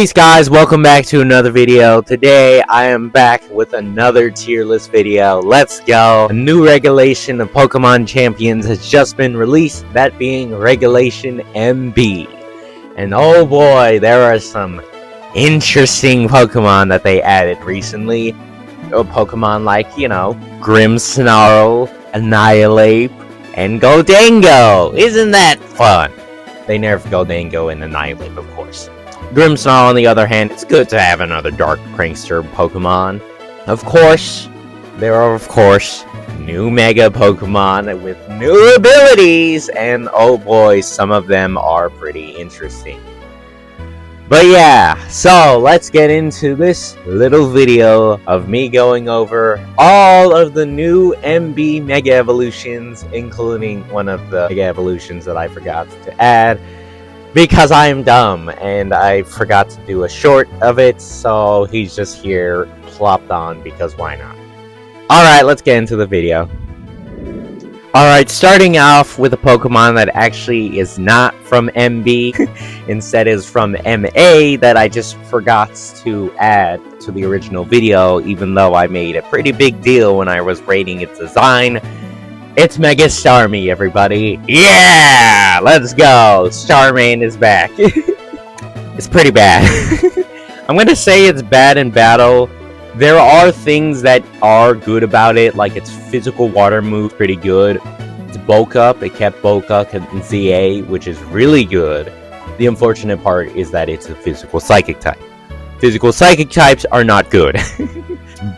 Peace guys, welcome back to another video. Today I am back with another tier list video. Let's go. A new regulation of Pokemon Champions has just been released, that being Regulation MB. And oh boy, there are some interesting Pokemon that they added recently. Pokemon like, Grimmsnarl, Annihilape, and Gholdengo. Isn't that fun? They nerfed Gholdengo and Annihilape, of course. Grimmsnarl, on the other hand, it's good to have another Dark Prankster Pokemon. Of course, there are, new Mega Pokemon with new abilities, and oh boy, some of them are pretty interesting. But yeah, so let's get into this little video of me going over all of the new MB Mega Evolutions, including one of the Mega Evolutions that I forgot to add. Because I am dumb, and I forgot to do a short of it, so he's just here, plopped on, because why not? Alright, let's get into the video. Alright, starting off with a Pokemon that actually is not from MB, instead is from MA, that I just forgot to add to the original video, even though I made a pretty big deal when I was rating its design. It's Mega Starmie, everybody. Yeah! Let's go! Starmie is back. It's pretty bad. I'm gonna say it's bad in battle. There are things that are good about it, like its physical water move, pretty good. Its bulk up, it kept bulk up in ZA, which is really good. The unfortunate part is that it's a physical psychic type. Physical psychic types are not good.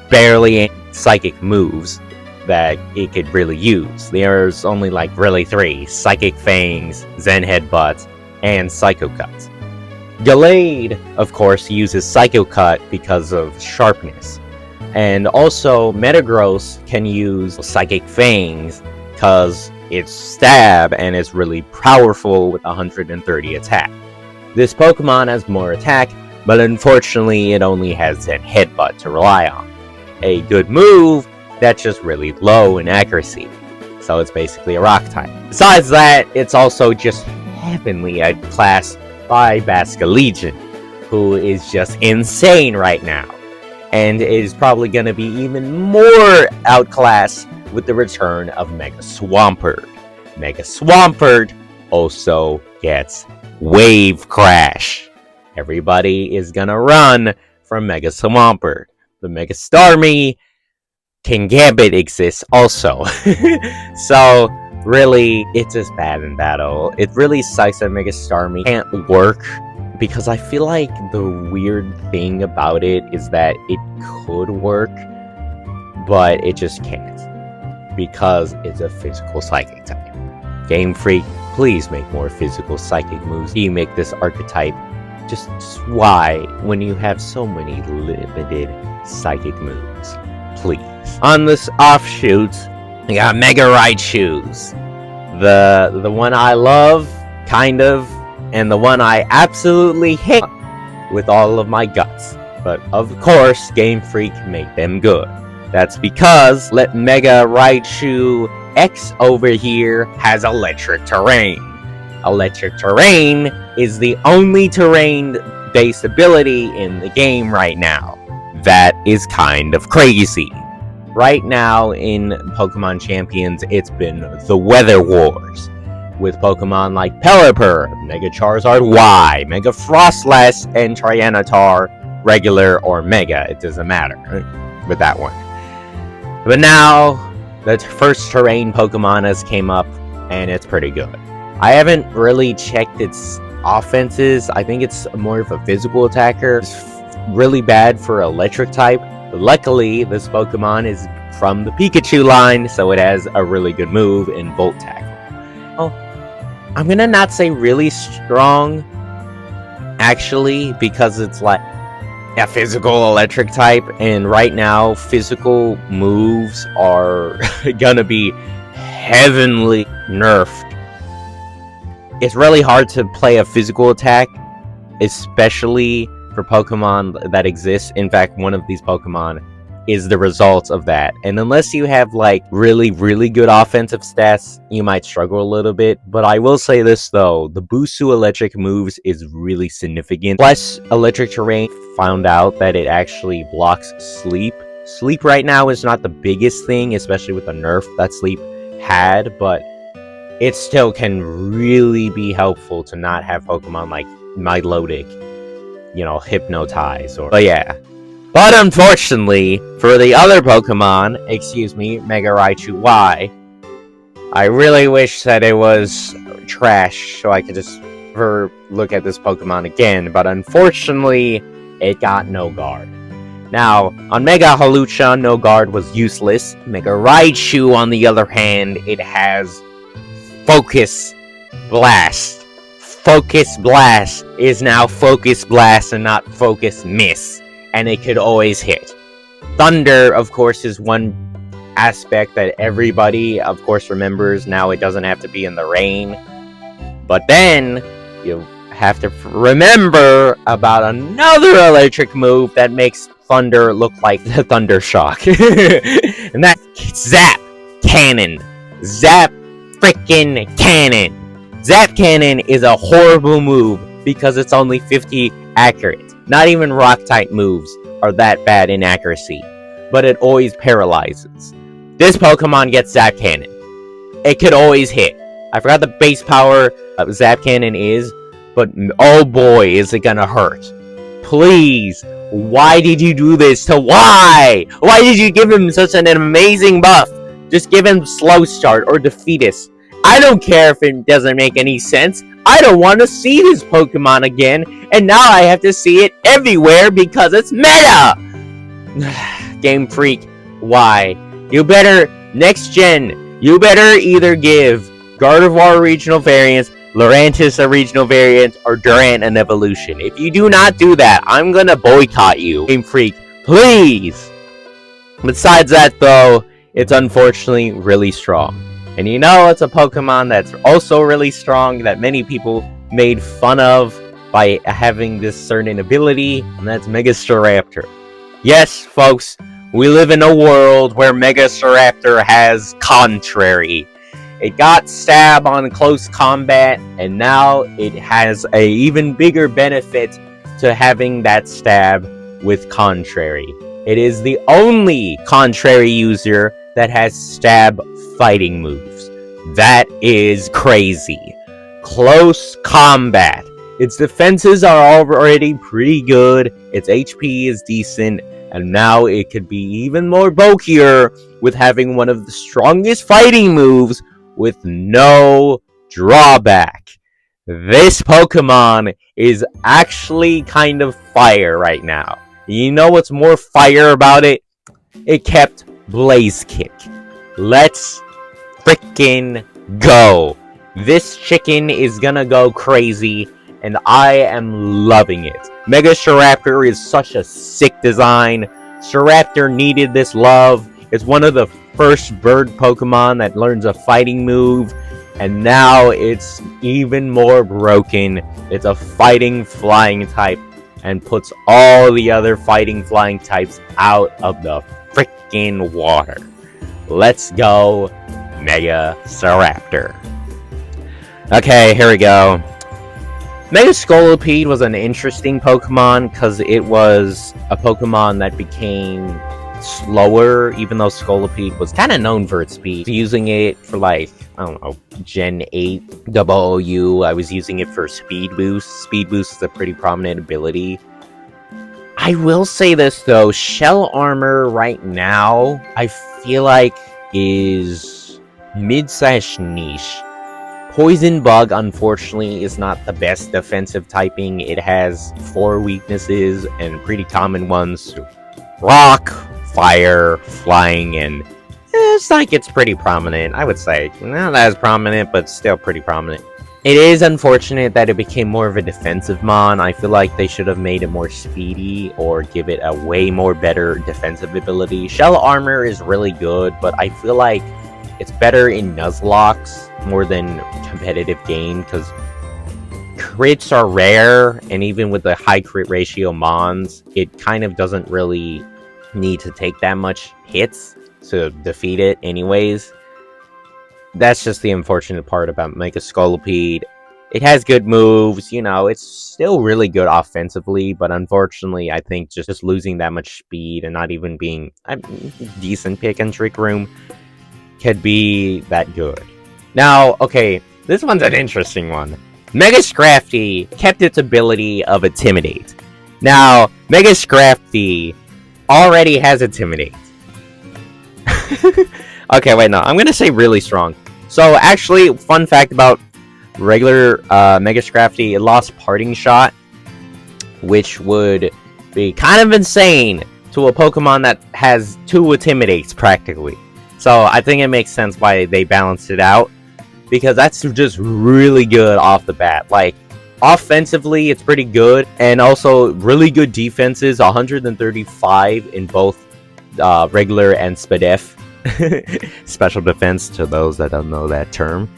Barely any psychic moves that it could really use. There's only really three: Psychic Fangs, Zen Headbutt, and Psycho Cut. Gallade, of course, uses Psycho Cut because of sharpness. And also, Metagross can use Psychic Fangs because it's stab and it's really powerful with 130 attack. This Pokemon has more attack, but unfortunately it only has Zen Headbutt to rely on. A good move that's just really low in accuracy, so it's basically a rock type. Besides that, it's also just heavenly outclassed by Basculegion, who is just insane right now, and is probably going to be even more outclassed with the return of Mega Swampert. Mega Swampert also gets Wave Crash. Everybody is gonna run from Mega Swampert. The Mega Starmie Kingambit exists also. So really, it's just bad in battle. It really sucks that Mega Starmie can't work, because I feel like the weird thing about it is that it could work, but it just can't, because it's a physical psychic type. Game Freak, please make more physical psychic moves. You make this archetype. Just why, when you have so many limited psychic moves? Please. On this offshoot, we got Mega Raichus. The one I love, kind of, and the one I absolutely hate with all of my guts. But of course, Game Freak make them good. That's because Mega Raichu X over here has electric terrain. Electric terrain is the only terrain-based ability in the game right now. That is kind of crazy. Right now in Pokemon Champions, it's been the Weather Wars, with Pokemon like Pelipper, Mega Charizard Y, Mega Frostlass, and Tyranitar, regular or Mega, it doesn't matter with that one. But now, the first terrain Pokemon has came up, and it's pretty good. I haven't really checked its offenses. I think it's more of a physical attacker. It's really bad for electric type. But luckily, this Pokemon is from the Pikachu line, so it has a really good move in Volt Tackle. Oh, I'm gonna not say really strong, actually, because it's like a physical electric type, and right now, physical moves are gonna be heavenly nerfed. It's really hard to play a physical attack, especially for Pokemon that exist. In fact, one of these Pokemon is the result of that. And unless you have like really, really good offensive stats, you might struggle a little bit. But I will say this though, the Busu electric moves is really significant. Plus, electric terrain found out that it actually blocks sleep. Sleep right now is not the biggest thing, especially with the nerf that sleep had, but it still can really be helpful to not have Pokemon like Milotic, you know, hypnotize. But yeah. But unfortunately, for the other Pokemon, excuse me, Mega Raichu Y, I really wish that it was trash so I could just never look at this Pokemon again, but unfortunately, it got no guard. Now, on Mega Hawlucha, no guard was useless. Mega Raichu, on the other hand, it has Focus Blast. Focus Blast is now Focus Blast and not Focus Miss, and it could always hit. Thunder, of course, is one aspect that everybody, of course, remembers. Now it doesn't have to be in the rain. But then, you have to remember about another electric move that makes Thunder look like the Thunder Shock. And that's Zap Cannon. Zap frickin' Cannon. Zap Cannon is a horrible move because it's only 50 accurate. Not even Rock-type moves are that bad in accuracy, but it always paralyzes. This Pokemon gets Zap Cannon. It could always hit. I forgot the base power of Zap Cannon is, but oh boy, is it gonna hurt. Please, why did you do this to Y? Why did you give him such an amazing buff? Just give him Slow Start or Defeatus. I don't care if it doesn't make any sense. I don't want to see this Pokemon again, and now I have to see it everywhere because it's meta! Game Freak, why? You better, next gen, you better either give Gardevoir regional variants, Lurantis a regional variant, or Durant an evolution. If you do not do that, I'm gonna boycott you. Game Freak, please! Besides that though, it's unfortunately really strong. And you know, it's a Pokemon that's also really strong that many people made fun of by having this certain ability, and that's Mega Staraptor. Yes, folks, we live in a world where Mega Staraptor has Contrary. It got Stab on close combat, and now it has a even bigger benefit to having that Stab with Contrary. It is the only Contrary user that has Stab fighting moves. That is crazy. Close combat. Its defenses are already pretty good, its HP is decent, and now it could be even more bulkier with having one of the strongest fighting moves with no drawback. This Pokemon is actually kind of fire right now. You know what's more fire about it? It kept Blaze Kick. Let's frickin' go. This chicken is gonna go crazy, and I am loving it. Mega Staraptor is such a sick design. Staraptor needed this love. It's one of the first bird Pokemon that learns a fighting move, and now it's even more broken. It's a fighting flying type and puts all the other fighting flying types out of the frickin' water. Let's go, Mega Staraptor. Okay, here we go. Mega Scolipede was an interesting Pokemon because it was a Pokemon that became slower, even though Scolipede was kind of known for its speed. Using it for like, I don't know, Gen 8 OOU, I was using it for Speed Boost. Speed Boost is a pretty prominent ability. I will say this though, Shell Armor right now, I feel like is mid-niche. Poison Bug, unfortunately, is not the best defensive typing. It has 4 weaknesses, and pretty common ones. Rock, Fire, Flying, and it's like it's pretty prominent. I would say not as prominent, but still pretty prominent. It is unfortunate that it became more of a defensive mon. I feel like they should have made it more speedy or give it a way more better defensive ability. Shell Armor is really good, but I feel like it's better in Nuzlocke more than competitive game because crits are rare, and even with the high crit ratio mons, it kind of doesn't really need to take that much hits to defeat it anyways. That's just the unfortunate part about Mega Scolipede. It has good moves, it's still really good offensively, but unfortunately, I think just losing that much speed and not even being a decent pick and trick room could be that good. Now, okay, this one's an interesting one. Mega Scrafty kept its ability of Intimidate. Now, Mega Scrafty already has Intimidate. Okay, wait, no, I'm gonna say really strong. So, actually, fun fact about regular Mega Scrafty, it lost Parting Shot, which would be kind of insane to a Pokemon that has 2 Intimidates, practically. So, I think it makes sense why they balanced it out, because that's just really good off the bat. Like, offensively, it's pretty good, and also really good defenses, 135 in both regular and SPDEF. Special defense to those that don't know that term.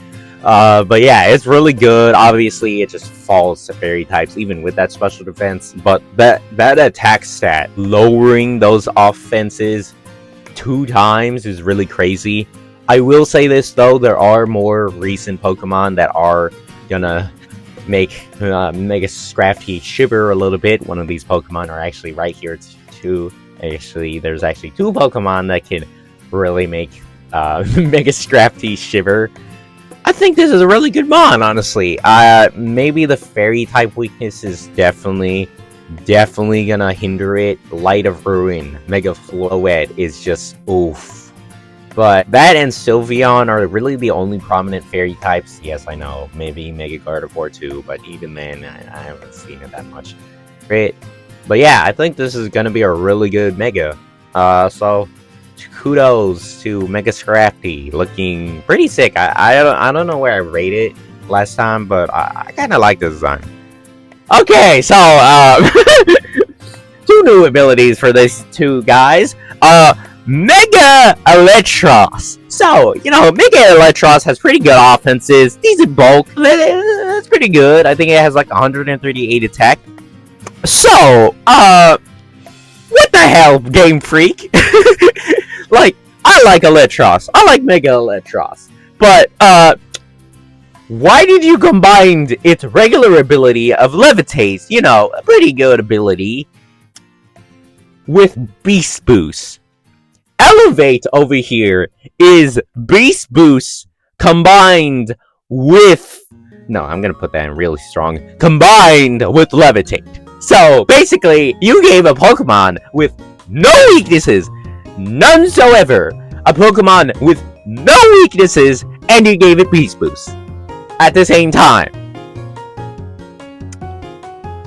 But yeah, it's really good. Obviously, it just falls to fairy types, even with that special defense. But that attack stat, lowering those offenses 2 times is really crazy. I will say this, though, there are more recent Pokemon that are gonna make Mega Scrafty shiver a little bit. One of these Pokemon are actually right here, too. Actually, there's actually 2 Pokemon that can really make Mega Scrafty shiver. I think this is a really good mon, honestly. Maybe the fairy type weakness is definitely gonna hinder it. Light of Ruin, Mega Floette is just oof. But that and Sylveon are really the only prominent fairy types. Yes, I know, maybe Mega Gardevoir too, but even then, I haven't seen it that much. Great. But yeah, I think this is gonna be a really good Mega. So kudos to Mega Scrafty, looking pretty sick. I don't know where I rated it last time, but I kind of like the design. Okay, so 2 new abilities for these 2 guys. Mega Electros. So, Mega Electros has pretty good offenses, decent bulk. That's pretty good. I think it has like 138 attack. So, what the hell, Game Freak? Like, I like Electros. I like Mega Electros. But, why did you combine its regular ability of Levitate, a pretty good ability, with Beast Boost? Elevate over here is Beast Boost combined with... No, I'm gonna put that in really strong. Combined with Levitate. So, basically, you gave a Pokemon with no weaknesses, none soever. A Pokemon with no weaknesses, and you gave it Beast Boost. At the same time.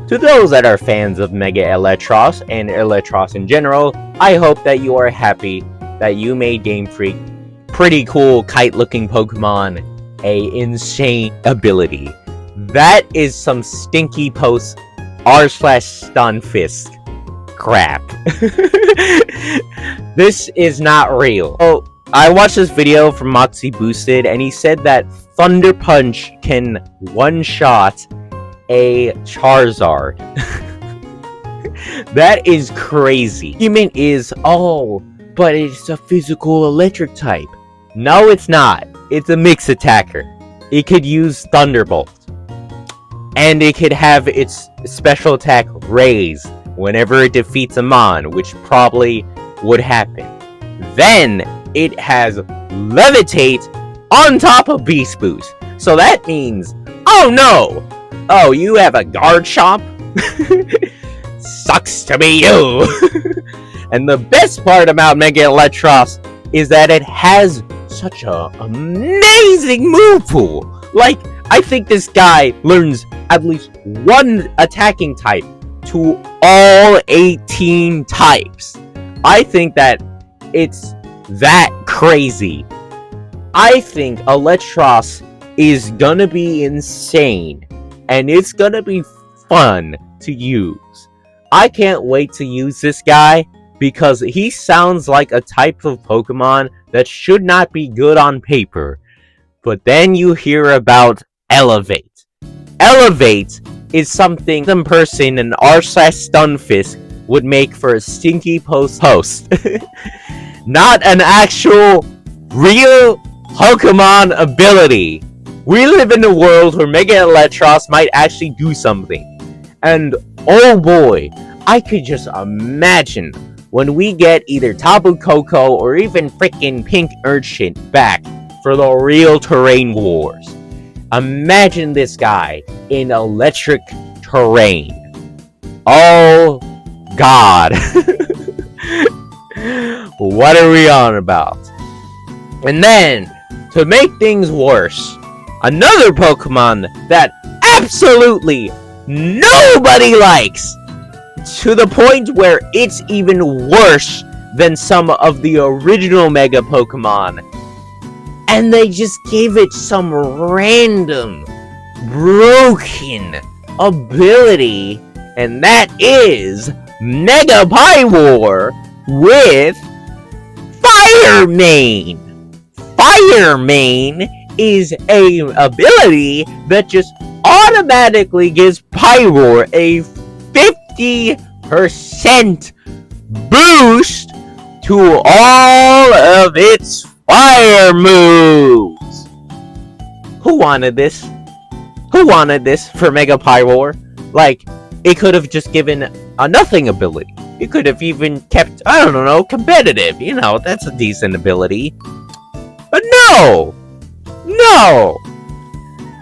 To those that are fans of Mega Electros and Electros in general, I hope that you are happy that you made Game Freak pretty cool kite-looking Pokemon a insane ability. That is some stinky post r/Stunfisk crap. This is not real. Oh, I watched this video from Moxie Boosted, and he said that Thunder Punch can one-shot a Charizard. That is crazy. Human is, but it's a physical electric type. No, it's not. It's a mix attacker. It could use Thunderbolt. And it could have its special attack raised whenever it defeats a mon, which probably would happen. Then, it has Levitate on top of Beast Boost. So that means, oh no! Oh, you have a Garchomp? Sucks to be you! And the best part about Mega Electros is that it has such an amazing move pool. Like, I think this guy learns at least 1 attacking type to all 18 types. I think that it's that crazy. I think Electros is gonna be insane. And it's gonna be fun to use. I can't wait to use this guy because he sounds like a type of Pokemon that should not be good on paper. But then you hear about Elevate. Elevate is something some person in r/Stunfisk would make for a stinky post. Not an actual, real Pokemon ability. We live in a world where Mega Electros might actually do something. And oh boy, I could just imagine when we get either Tapu Koko or even freaking Pink Urchin back for the real terrain wars. Imagine this guy in electric terrain. Oh God. What are we on about? And then, to make things worse, another Pokemon that absolutely nobody likes, to the point where it's even worse than some of the original Mega Pokemon. And they just gave it some random, broken ability, and that is Mega Pyroar with Fire Mane. Fire Mane is a ability that just automatically gives Pyroar a 50% boost to all of its fire moves. Who wanted this? Who wanted this for Mega Pyroar? Like, it could have just given a nothing ability. It could have even kept, I don't know, competitive. You know, that's a decent ability. But no! No!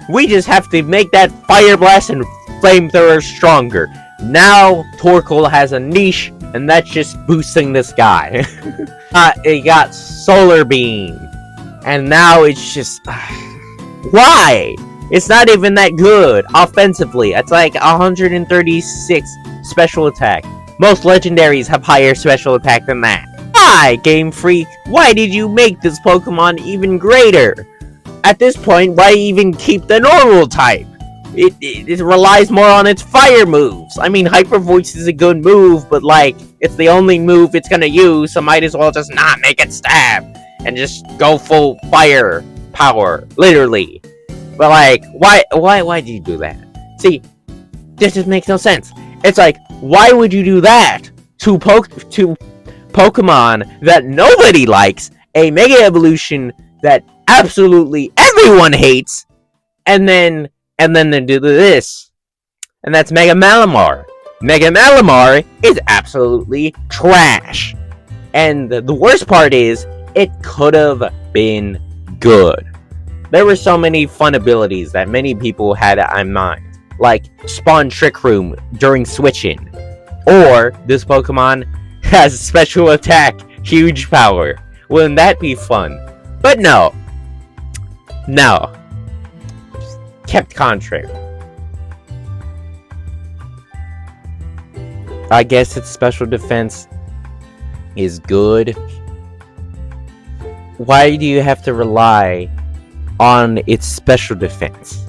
We just have to make that Fire Blast and Flamethrower stronger. Now, Torkoal has a niche, and that's just boosting this guy. It got Solar Beam. And now it's just... why? It's not even that good offensively. It's like 136 special attack. Most legendaries have higher special attack than that. Why, Game Freak? Why did you make this Pokemon even greater? At this point, why even keep the normal type? It relies more on its fire moves. I mean, Hyper Voice is a good move, but like, it's the only move it's gonna use, so might as well just not make it stab. And just go full fire power, literally. But like, why did you do that? See, this just makes no sense. It's like, why would you do that to Pokemon that nobody likes, a Mega Evolution that absolutely everyone hates, and then they do this, and that's Mega Malamar. Mega Malamar is absolutely trash, and the worst part is it could have been good. There were so many fun abilities that many people had in mind, like Spawn Trick Room during switching, or this Pokemon has special attack, huge power. Wouldn't that be fun? But no. Just kept contrary. I guess its special defense is good. Why do you have to rely on its special defense?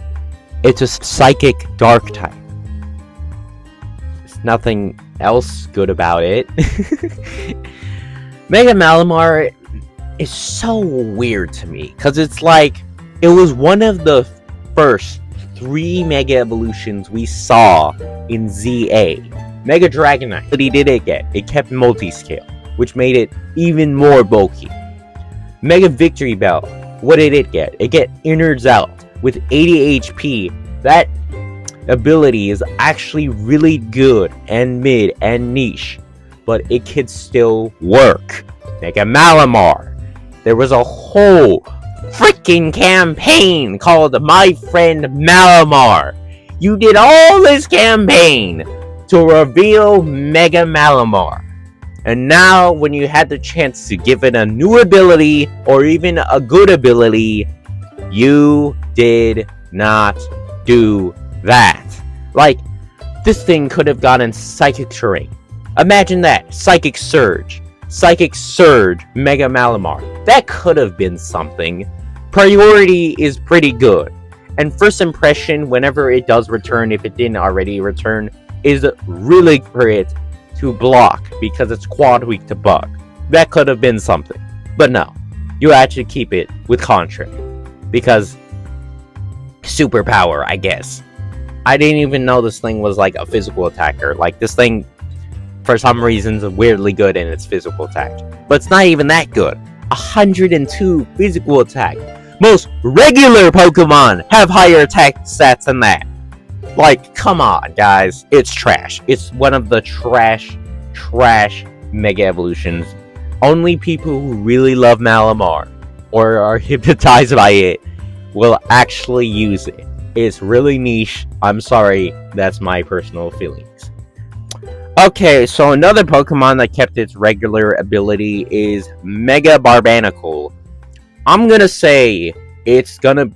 It's a psychic dark type. There's nothing else good about it. Mega Malamar is so weird to me, because it's like, it was one of the first 3 Mega Evolutions we saw in ZA. Mega Dragonite, what did it get? It kept multi-scale, which made it even more bulky. Mega Victory Bell, what did it get? It get Innards Out with 80 HP. That ability is actually really good and mid and niche, but it could still work. Mega Malamar, there was a whole freaking campaign called My Friend Malamar. You did all this campaign to reveal Mega Malamar, and now when you had the chance to give it a new ability or even a good ability, you did not do that. Like, this thing could have gotten Psychic Terrain. Imagine that. Psychic Surge, Mega Malamar. That could have been something. Priority is pretty good. And first impression, whenever it does return, if it didn't already return, is really great to block because it's quad weak to bug. That could have been something. But no. You actually keep it with Contrary. Because superpower, I guess. I didn't even know this thing was like a physical attacker. Like, this thing for some reasons weirdly good in its physical attack. But it's not even that good. 102 physical attack. Most regular Pokemon have higher attack stats than that. Like, come on, guys. It's trash. It's one of the trash Mega Evolutions. Only people who really love Malamar or are hypnotized by it will actually use it. It's really niche. I'm sorry. That's my personal feelings. Okay, so another Pokemon that kept its regular ability is Mega Barbanacle. I'm gonna say it's gonna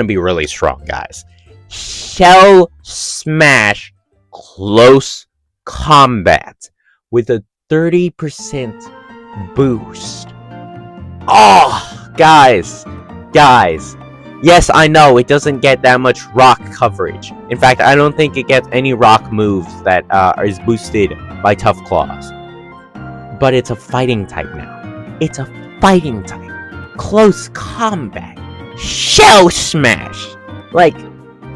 be really strong, guys. Shell Smash Close Combat with a 30% boost. Oh, guys. Yes, I know it doesn't get that much rock coverage. In fact, I don't think it gets any rock moves that is boosted by Tough Claws. But it's a fighting type now. It's a fighting type. Close combat. Shell Smash. Like,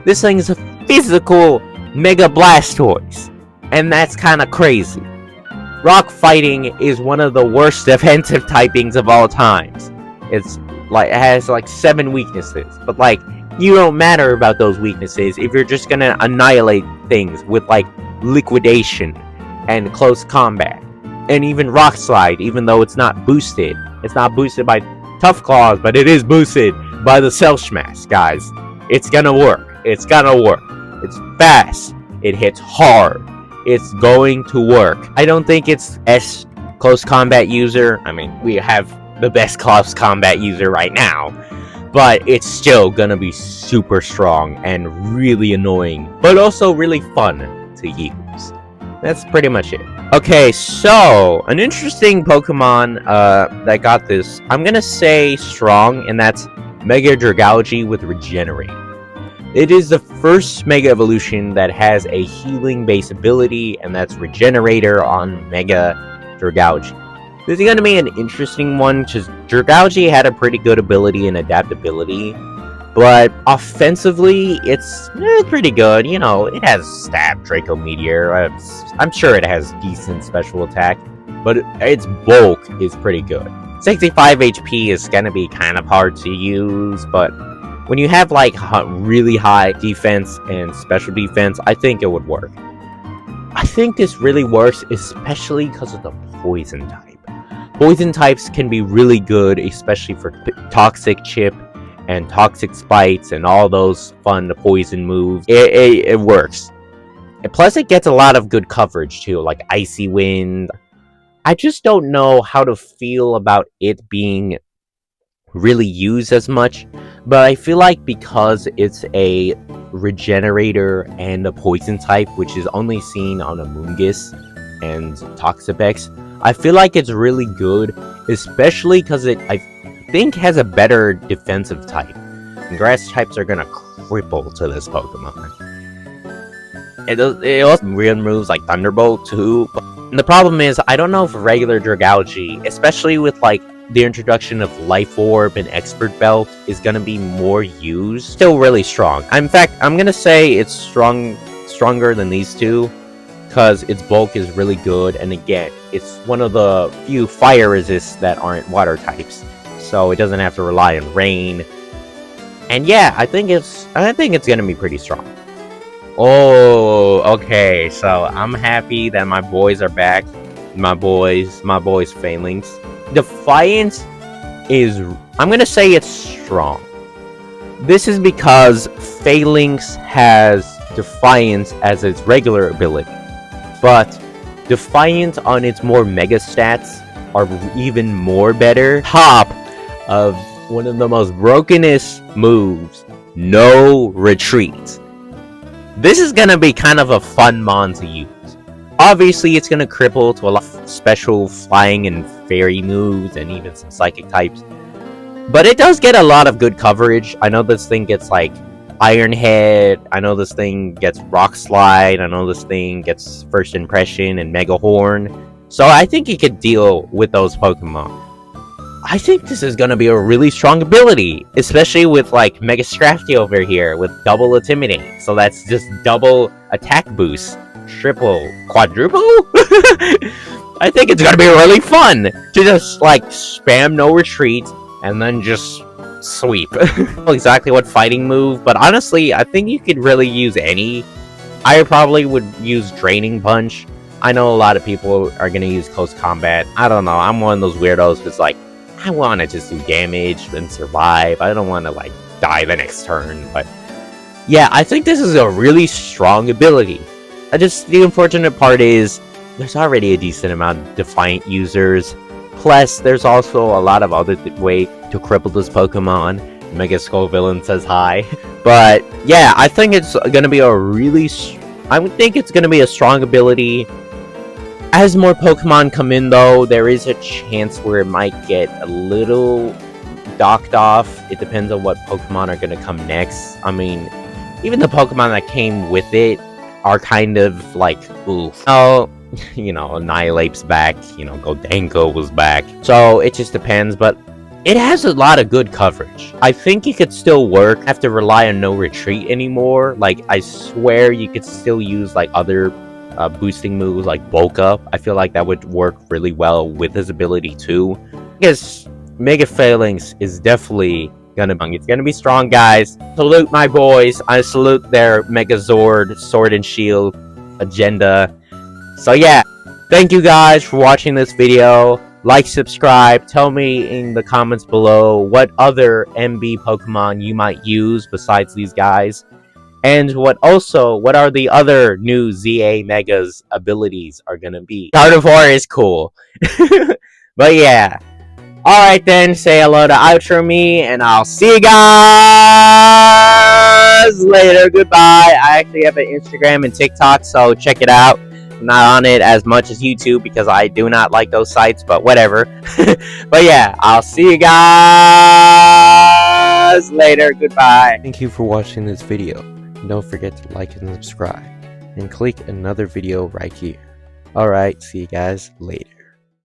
this thing is a physical Mega Blastoise. And that's kind of crazy. Rock fighting is one of the worst defensive typings of all times. It's like, it has like 7 weaknesses, but like, you don't matter about those weaknesses if you're just gonna annihilate things with like liquidation and close combat, and even Rock Slide, even though it's not boosted. It's not boosted by Tough Claws, but it is boosted by the Shell Smash, guys. It's gonna work. It's gonna work. It's fast. It hits hard. It's going to work. I don't think it's S close combat user. I mean, we have the best close combat user right now, but it's still gonna be super strong and really annoying, but also really fun to use. That's pretty much it. Okay, so an interesting Pokemon that got this, I'm gonna say strong, and that's Mega Dragalge with Regenerate. It is the first Mega Evolution that has a healing base ability, and that's Regenerator on Mega Dragalge. This is going to be an interesting one, because Dragalge had a pretty good ability and adaptability, but offensively, it's pretty good. You know, it has Stab, Draco Meteor. I'm sure it has decent special attack, but its bulk is pretty good. 65 HP is going to be kind of hard to use, but when you have like really high defense and special defense, I think it would work. I think this really works, especially because of the poison type. Poison types can be really good, especially for Toxic Chip and Toxic Spites and all those fun poison moves. It works. And plus, it gets a lot of good coverage too, like Icy Wind. I just don't know how to feel about it being really used as much, but I feel like because it's a Regenerator and a poison type, which is only seen on Amoonguss and Toxapex, I feel like it's really good, especially because it, I think, has a better defensive type. And grass types are gonna cripple to this Pokemon. It also weird moves like Thunderbolt too. And the problem is, I don't know if regular Dragalge, especially with like the introduction of Life Orb and Expert Belt, is gonna be more used. Still really strong. In fact, I'm gonna say it's stronger than these two, because its bulk is really good, and again, it's one of the few fire resists that aren't water types, so it doesn't have to rely on rain. And yeah, I think it's gonna be pretty strong. Oh, okay, so I'm happy that my boys are back. My boys Phalanx. Defiance is, I'm gonna say it's strong. This is because Phalanx has Defiance as its regular ability, but Defiance on its more mega stats are even more better. Top of one of the most brokenest moves, No Retreat. This is gonna be kind of a fun mon to use. Obviously, it's gonna cripple to a lot of special flying and fairy moves and even some psychic types, but it does get a lot of good coverage. I know this thing gets like Iron Head, I know this thing gets Rock Slide, I know this thing gets First Impression and Mega Horn, so I think it could deal with those Pokemon. I think this is gonna be a really strong ability, especially with like Mega Scrafty over here with double Intimidate, so that's just double attack boost. triple, quadruple? I think it's gonna be really fun to just like spam no retreat and then just sweep. Exactly what fighting move, but honestly, I think you could really use any. I probably would use Draining Punch. I know a lot of people are gonna use Close Combat. I don't know. I'm one of those weirdos who's like, I want to just do damage and survive. I don't want to like die the next turn. But yeah, I think this is a really strong ability. The unfortunate part is there's already a decent amount of Defiant users. Plus, there's also a lot of other way to cripple this Pokemon. Mega Skull Villain says hi. But yeah, I think it's gonna be a really... I would think it's gonna be a strong ability. As more Pokemon come in, though, there is a chance where it might get a little docked off. It depends on what Pokemon are gonna come next. I mean, even the Pokemon that came with it are kind of like, oof. Oh, you know, Annihilape's back, you know, Gholdengo was back. So it just depends, but it has a lot of good coverage. I think it could still work. I have to rely on no retreat anymore. Like, I swear you could still use like other boosting moves like Bulk Up. I feel like that would work really well with his ability too. Because Mega Phalanx is definitely it's gonna be strong, guys. Salute my boys. I salute their Megazord, Sword and Shield agenda. So yeah, thank you guys for watching this video. Like, subscribe, tell me in the comments below what other MB Pokemon you might use besides these guys. And what are the other new ZA Megas abilities are gonna be. Gardevoir is cool. But yeah. Alright then, say hello to Outro Me, and I'll see you guys later. Goodbye. I actually have an Instagram and TikTok, so check it out. I'm not on it as much as YouTube because I do not like those sites, but whatever. But yeah, I'll see you guys later. Goodbye. Thank you for watching this video. And don't forget to like and subscribe. And click another video right here. Alright, see you guys later.